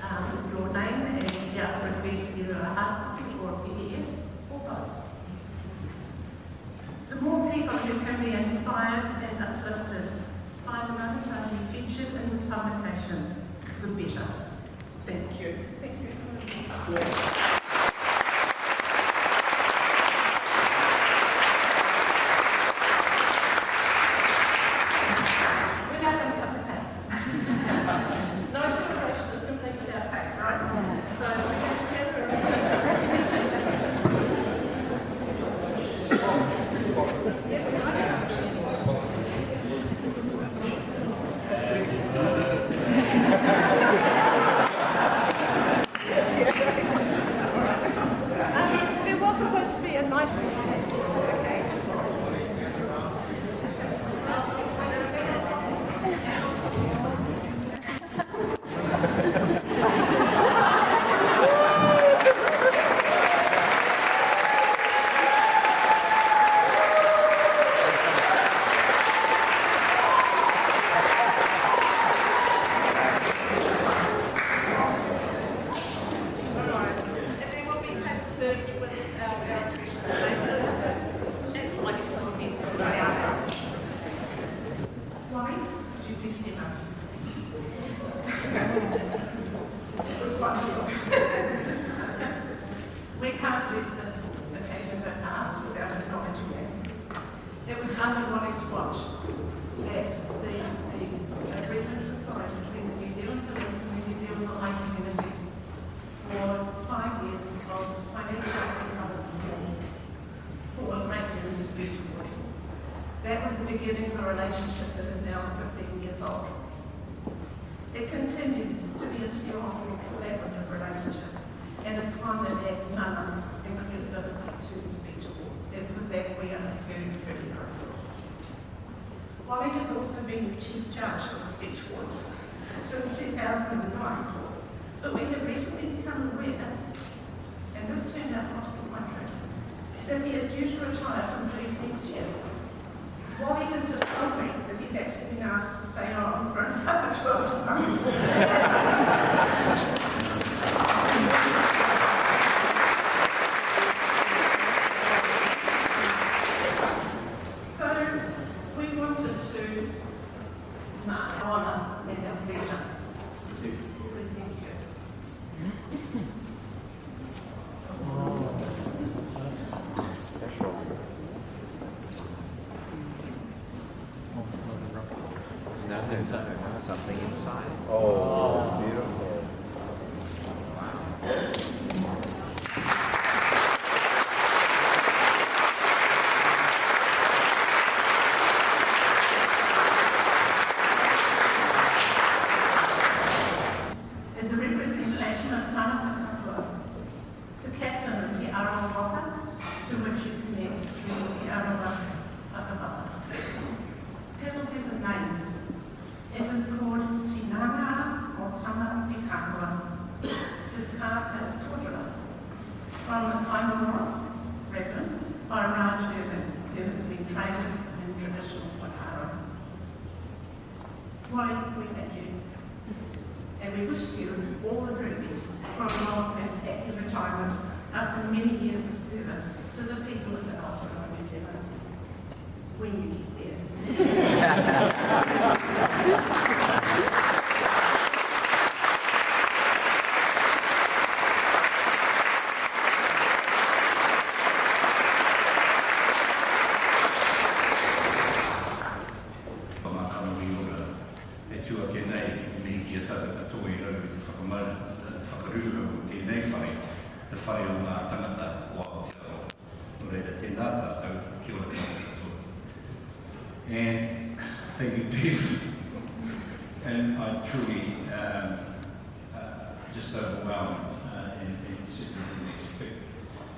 add your name and request either a hard copy or a PDF or both. The more people who can be inspired and uplifted by the Rangatahi featured in this publication, the better. Thank you. Thank you. We're not going to cut the cake. No celebration is complete without cake, right? So we're going to there was supposed to be a nice... We can't do this occasion but ask without acknowledging it. It was under Ronnie's watch that the agreement was signed between the New Zealand Police and the New Zealand Malay community for 5 years of financial recovery support for race unity speech awards. That was the beginning of a relationship that is now 15 years old. It continues to be a strong collaborative relationship, and it's one that adds mana and credibility to the speech awards, and for that we are very, very grateful. Wally has also been the chief judge of the speech awards since 2009, but we have recently become aware, and this turned out not to be quite true, that he is due to retire from police next year. Wally has just told me that he's actually been asked to stay on for another 12 months. So we wanted to mark honour and our pleasure to present you. Special. That's inside. Something inside. Oh, beautiful. Is a representation of Tāmata Kapua, the captain of Te Arawa Waka, to which you connect through Te Arawa Whakapapa. Pedal has a name. It is called Tinanga o Tama Te Kapua, his Kāka Tōtara, from the final rock, written by Raj Irvin, who has been trained in traditional whakaara. Why, we thank you. And we wish you all the very best for a long and happy retirement after many years of service to the people of the Aotearoa New Zealand. When you get there. tēnā tātou, kia ora katoa. And thank you, Dave. And I truly just overwhelmed and certainly didn't expect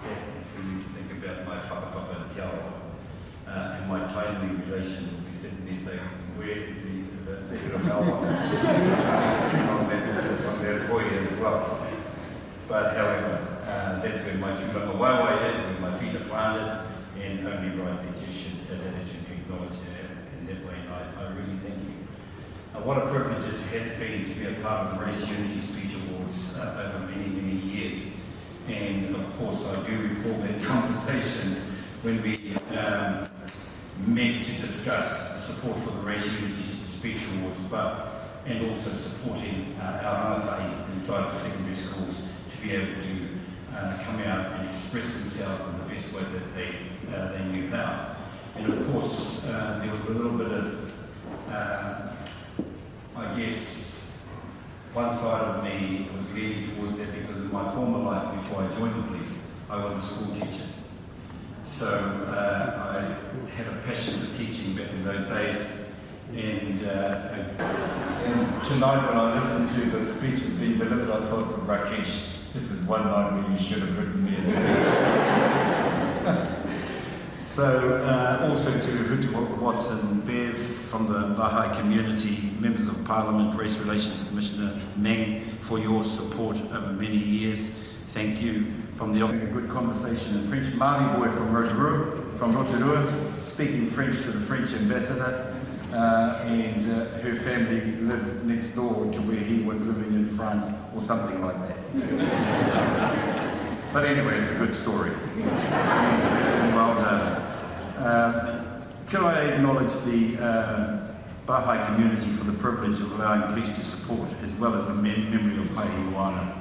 that for you to think about my whakapapa and te aroha. And my timely relations will be sitting there saying, where is the Hirakawa on their boy as well. But however, that's where my tūranga waiwai is, where my feet are planted, and only right that it should be acknowledged in that way. And I really thank you. What a privilege it has been to be a part of the Race Unity Speech Awards over many, many years. And of course, I do recall that conversation when we met to discuss the support for the Race Unity Speech Awards, and also supporting our rangatahi inside the secondary schools to be able to come out and express themselves in the best way that they knew how. And of course, there was a little bit of, I guess, one side of me was leaning towards that because in my former life, before I joined the police, I was a school teacher. So I had a passion for teaching back in those days. And tonight when I listened to the speeches being delivered, I thought, Rakesh, this is one night where you should have written me a speech. So also to Hutu Watson, Bev from the Bahai community, members of Parliament, Race Relations Commissioner Meng, for your support over many years. Thank you. From the a good conversation in French. Māori boy from Rotorua, speaking French to the French ambassador, and her family lived next door to where he was living in France, or something like that. But anyway, it's a good story. Well done. Can I acknowledge the Bahai community for the privilege of allowing police to support, as well as the memory of Mai Iwana,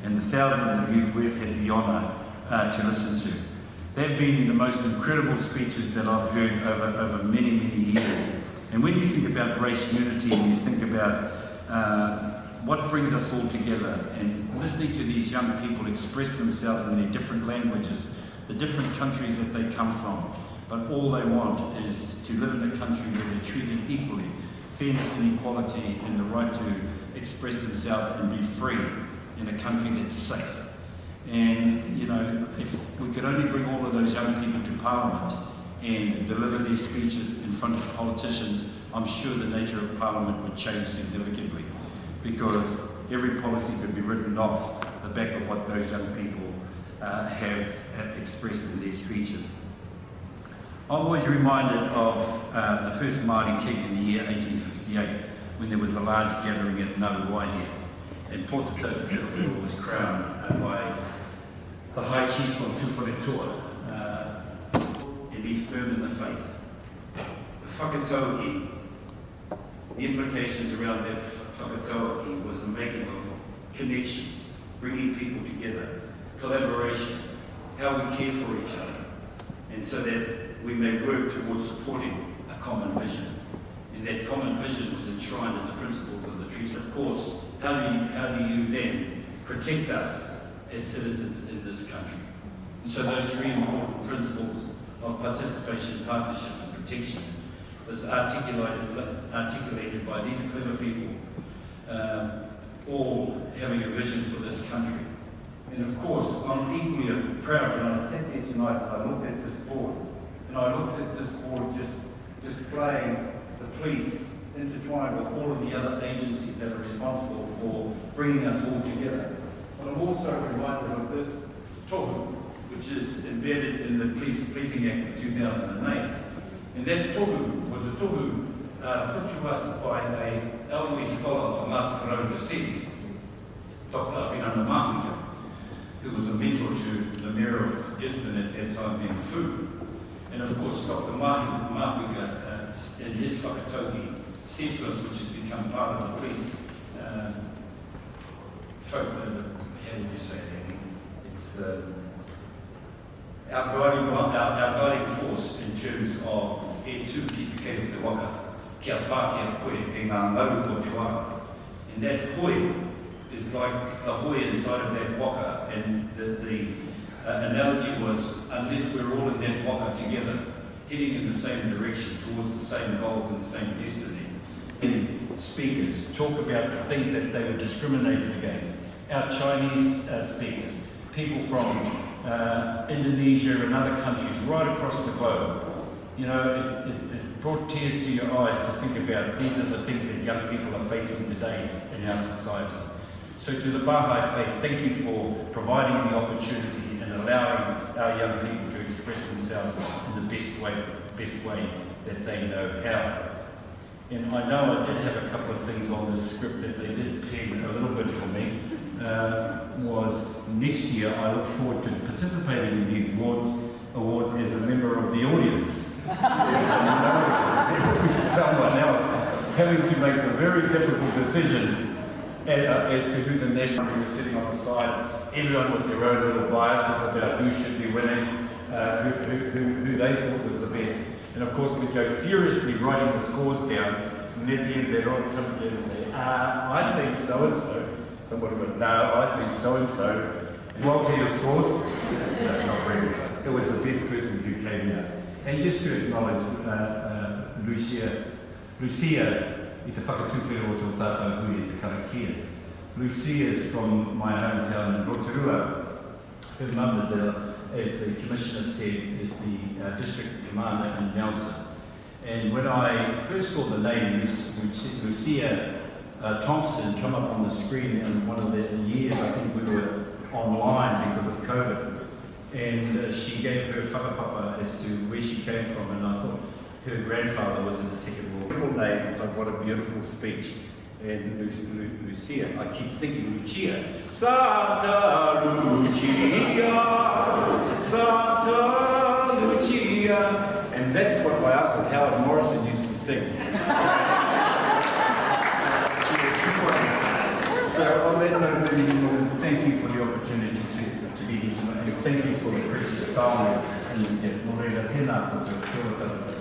and the thousands of youth we've had the honour to listen to. They've been the most incredible speeches that I've heard over many, many years. And when you think about race unity and you think about what brings us all together, and listening to these young people express themselves in their different languages, the different countries that they come from, but all they want is to live in a country where they're treated equally, fairness and equality, and the right to express themselves and be free in a country that's safe. And, you know, if we could only bring all of those young people to Parliament and deliver these speeches in front of politicians, I'm sure the nature of Parliament would change significantly, because every policy could be written off the back of what those young people have expressed in their speeches. I'm always reminded of the first Māori king in the year 1858, when there was a large gathering at Ngaruwaihe, and Pōtata Te Whewhiu was crowned by the High Chief from Tuwharetoa, and be firm in the faith. The whakatauki, the implications around that whakatauki was the making of connections, bringing people together, collaboration, how we care for each other, and so that we may work towards supporting a common vision. And that common vision was enshrined in the principles of the treaty. Of course, how do you then protect us as citizens in this country? And so those three important principles of participation, partnership and protection was articulated by these clever people, all having a vision for this country. And of course, I'm equally proud when I sat there tonight, I looked at this board, and I looked at this board just displaying the police intertwined with all of the other agencies that are responsible for bringing us all together. But I'm also reminded of this tohu, which is embedded in the Policing Act of 2008. And that tohu was a tohu put to us by an elderly scholar of Ngāti descent, Dr. Apirana Māpika, who was a mentor to the Mayor of Gisborne at that time, being Fu. And of course, Dr. Māpika, in his whakatauki, said to us, which has become part of the police folk, how would you say that? It's our guiding force in terms of e tū ki te kei o te waka, kia pā kia koe e ngā ngaru po te waka. And that hoi is like the hoi inside of that waka, and the analogy was unless we're all in that waka together, heading in the same direction towards the same goals and the same destiny. And speakers talk about the things that they were discriminated against. Our Chinese speakers, people from Indonesia and other countries right across the globe. You know, it brought tears to your eyes to think about these are the things that young people are facing today in our society. So to the Baha'i faith, thank you for providing the opportunity and allowing our young people to express themselves in the best way that they know how. And I know I did have a couple of things on this script that they did peg a little bit for me. Was next year I look forward to participating in these awards as a member of the audience. Someone else having to make the very difficult decisions as to who the national team is sitting on the side, everyone with their own little biases about who should be winning, who they thought was the best. And of course we go furiously writing the scores down, and at the end they'd all come together and say, I think so-and-so. Somebody went, no, I think so-and-so. Well, to your scores? No, not really. It was the best person who came out. And just to acknowledge Lucia, i te whakatuwhero o tō tātou hui te karakia. Lucia is from my hometown in Rotorua. Her mum is, as the Commissioner said, is the District Commander in Nelson. And when I first saw the name Lucia Thompson come up on the screen in one of the years, I think we were online because of COVID. And she gave her whakapapa as to where she came from, and I thought her grandfather was in the Second World War. Beautiful name, but what a beautiful speech. And Lucia, I keep thinking Lucia. Santa Lucia, Santa Lucia. And that's what my uncle Howard Morrison used to sing. So on that note, ladies and gentlemen, thank you for the opportunity to be here tonight, and thank you for the precious time and Morena Tēnā koutou, kia ora tātou.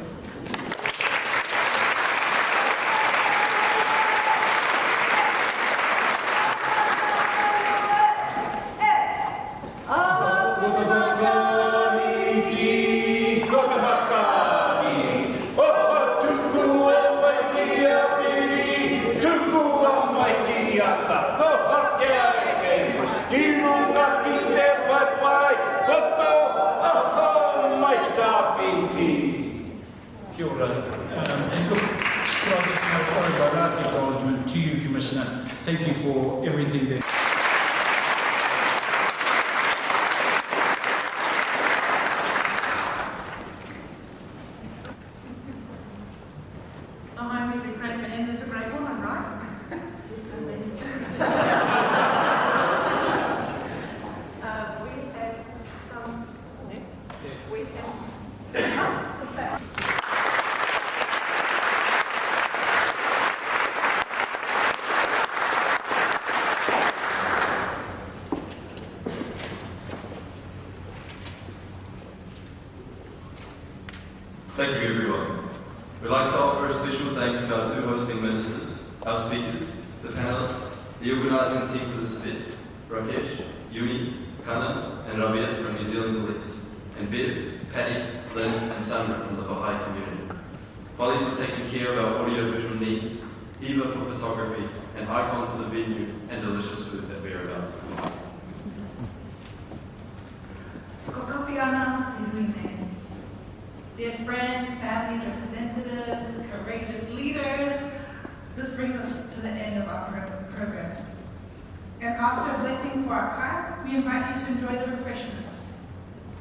Kia ora. And look, sorry about last acknowledgement to you, Commissioner. Thank you for everything that... I'm going to be great, and it's a great woman, right? We had some... We had... Thank you, everyone. We'd like to offer a special thanks to our two hosting ministers, our speakers, the panelists, the organising team for this event, Rakesh, Yumi, Kana, and Rabia from New Zealand Police, and Bev, Patty, Lynn, and Sandra from the Baha'i community. Polly for taking care of our audio-visual needs, Eva for photography, and Icon for the venue and delicious food that we're about to provide. Kokopiana Iwine. Dear friends, families, representatives, courageous leaders, this brings us to the end of our program. And after a blessing for our kai, we invite you to enjoy the refreshments,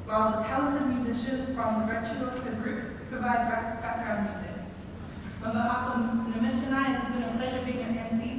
while the talented musicians from the Virtuoso group provide background music. On behalf of Namishanai, it has been a pleasure being an MC